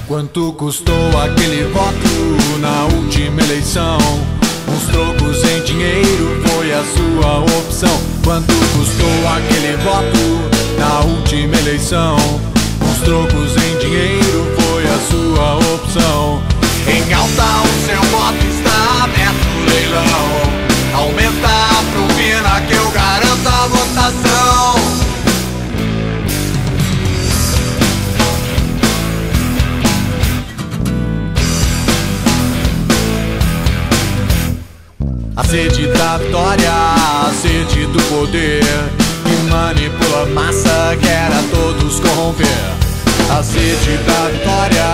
Quanto custou aquele voto na última eleição? Uns trocos em dinheiro foi a sua opção. Quanto custou aquele voto na última eleição? Uns trocos em dinheiro foi a sua opção. Em alta o seu voto está aberto o leilão. Aumenta a propina que eu garanto a votação. A sede da vitória, a sede do poder, que manipula a massa, quer a todos corromper. A sede da vitória,